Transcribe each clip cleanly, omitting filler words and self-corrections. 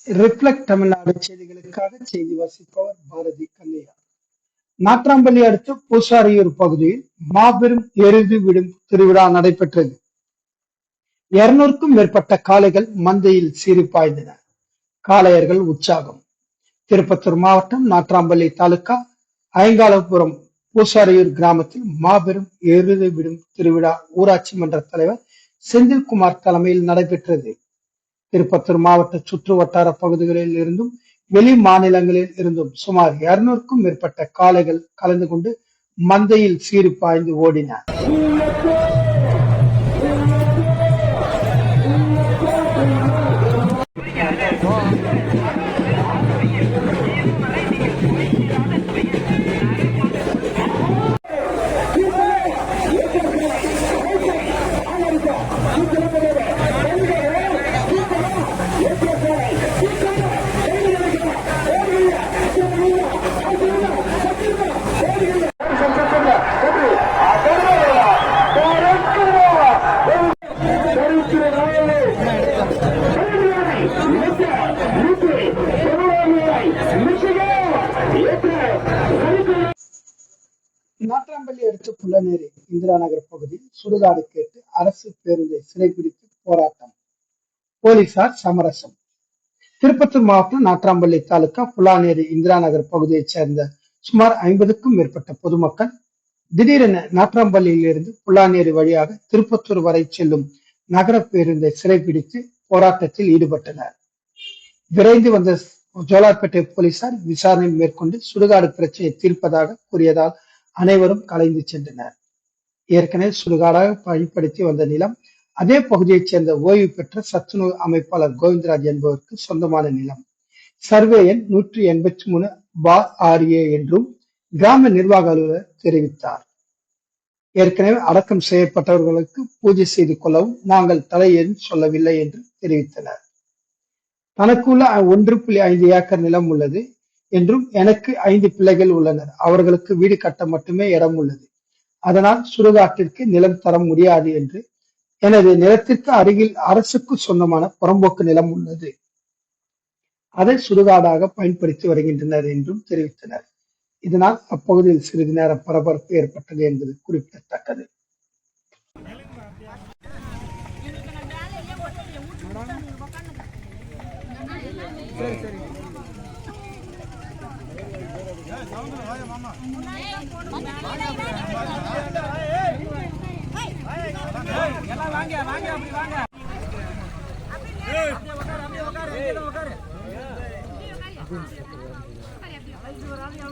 Reflect Tamil Nadu செய்திகளுக்காக செய்தி வாசிப்பவர் பாரதி கல்லையா. நாட்றாம்பள்ளி அடுத்த பூசாரியூர் பகுதியில் மாபெரும் எருது விடும் திருவிழா நடைபெற்றது. 200க்கும் மேற்பட்ட காளைகள் மந்தையில் சீறி பாய்ந்தன. காளையர்கள் உற்சாகம். திருப்பத்தூர் மாவட்டம் நாட்றாம்பள்ளி தாலுகா ஐங்காலபுரம் பூசாரியூர் கிராமத்தில் மாபெரும் எருது விடும் திருவிழா ஊராட்சி மன்ற தலைவர் செந்தில்குமார் தலைமையில் நடைபெற்றது. திருப்பத்தூர் மாவட்ட சுற்று வட்டார பகுதிகளில் இருந்தும் வெளி மாநிலங்களில் இருந்தும் சுமார் 200க்கும் மேற்பட்ட காளைகள் கலந்து கொண்டு மந்தையில் சீறி பாய்ந்து ஓடின. நாட்றாம்பள்ளி அடுத்த புல்லநேரி இந்திரா நகர் பகுதியில் சுடுகாடு கேட்டு அரசு பேருந்தை சிறைபிடித்து போராட்டம், போலீசார் சமரசம். திருப்பத்தூர் மாவட்டம் நாட்றாம்பள்ளி தாலுகா புல்லாநேரி இந்திரா நகர் பகுதியைச் சேர்ந்த சுமார் 50க்கும் மேற்பட்ட பொதுமக்கள் திடீரென நாட்றாம்பள்ளியில் இருந்து புல்லாநேரி வழியாக திருப்பத்தூர் வரை செல்லும் நகர பேருந்தை சிறைபிடித்து போராட்டத்தில் ஈடுபட்டனர். விரைந்து வந்த ஜோலார்பேட்டை போலீசார் விசாரணை மேற்கொண்டு சுடுகாடு பிரச்சனையை தீர்ப்பதாக கூறியதால் அனைவரும் கலைந்து சென்றனர். ஏற்கனவே சுடுகாடாக பயன்படுத்தி வந்த நிலம் அதே பகுதியைச் சேர்ந்த ஓய்வு பெற்ற சத்துணவு அமைப்பாளர் கோவிந்தராஜ் என்பவருக்கு சொந்தமான நிலம். சர்வே எண் 183/6A என்றும் கிராம நிர்வாக அலுவலர் தெரிவித்தார். ஏற்கனவே அடக்கம் செய்யப்பட்டவர்களுக்கு பூஜை செய்து கொள்ளவும் நாங்கள் தடை எதுவும் சொல்லவில்லை என்று தெரிவித்தனர். தனக்குள்ள 1.5 ஏக்கர் நிலம் உள்ளது என்றும் எனக்கு 5 பிள்ளைகள் உள்ளனர். அவர்களுக்கு வீடு கட்ட மட்டுமே இடம் உள்ளது. அதனால் சுடுகாட்டிற்கு நிலம் தர முடியாது என்று, எனது நிலத்திற்கு அருகில் அரசுக்கு சொந்தமான புறம்போக்கு நிலம் உள்ளது. அதை சுடுகாடாக பயன்படுத்தி வருகின்றனர் என்றும் தெரிவித்தனர். இதனால் அப்பகுதியில் சிறிது நேரம் பரபரப்பு ஏற்பட்டது என்பது குறிப்பிடத்தக்கது.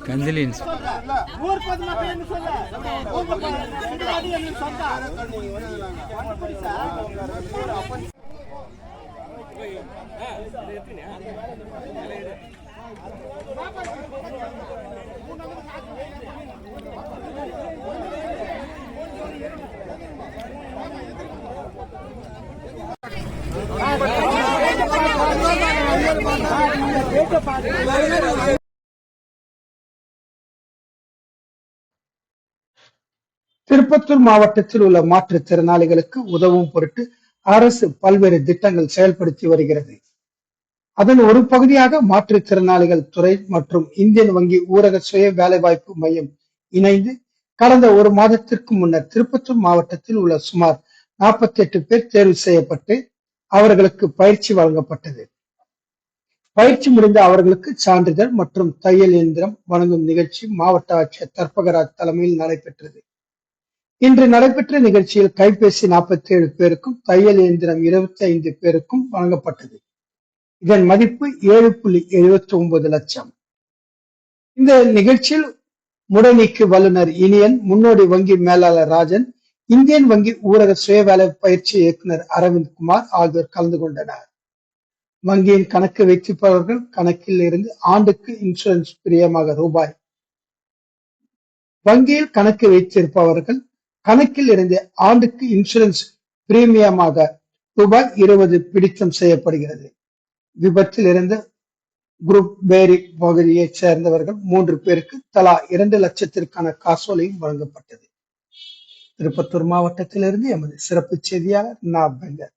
கந்தலின் திருப்பத்தூர் மாவட்டத்தில் உள்ள மாற்றுத்திறனாளிகளுக்கு உதவும் பொருட்டு அரசு பல்வேறு திட்டங்கள் செயல்படுத்தி வருகிறது. அதன் ஒரு பகுதியாக மாற்றுத்திறனாளிகள் துறை மற்றும் இந்தியன் வங்கி ஊரக சுய வேலைவாய்ப்பு மையம் இணைந்து கடந்த ஒரு மாதத்திற்கு முன்னர் திருப்பத்தூர் மாவட்டத்தில் உள்ள சுமார் 48 பேர் தேர்வு செய்யப்பட்டு அவர்களுக்கு பயிற்சி வழங்கப்பட்டது. பயிற்சி முடிந்த அவர்களுக்கு சான்றிதழ் மற்றும் தையல் இயந்திரம் வழங்கும் நிகழ்ச்சி மாவட்ட ஆட்சியர் தர்பகராஜ் தலைமையில் நடைபெற்றது. இன்று நடைபெற்ற நிகழ்ச்சியில் கைபேசி 47 பேருக்கும் தையல் இயந்திரம் 25 பேருக்கும் வழங்கப்பட்டது. இதன் மதிப்பு 7.79 லட்சம். இந்த நிகழ்ச்சியில் முடநீக்கு வல்லுநர் இனியன், முன்னோடி வங்கி மேலாளர் ராஜன், இந்தியன் வங்கி ஊரக சுய வேலை பயிற்சி இயக்குனர் அரவிந்த் குமார் ஆகியோர் கலந்து கொண்டனர். வங்கியின் கணக்கு வைத்திருப்பவர்கள் கணக்கில் இருந்து ஆண்டுக்கு இன்சூரன்ஸ் பிரியமாக ரூபாய், வங்கியில் கணக்கு வைத்திருப்பவர்கள் கணக்கில் இருந்து ஆண்டுக்கு இன்சூரன்ஸ் பிரீமியமாக ரூபாய் 20 பிடித்தம் செய்யப்படுகிறது. விபத்தில் இருந்த குரூப் பேரி பகுதியைச் சேர்ந்தவர்கள் 3 பேருக்கு தலா 2 லட்சத்திற்கான காசோலையும் வழங்கப்பட்டது. திருப்பத்தூர் மாவட்டத்திலிருந்து எமது சிறப்பு செய்தியாளர் நா. பெங்கர்.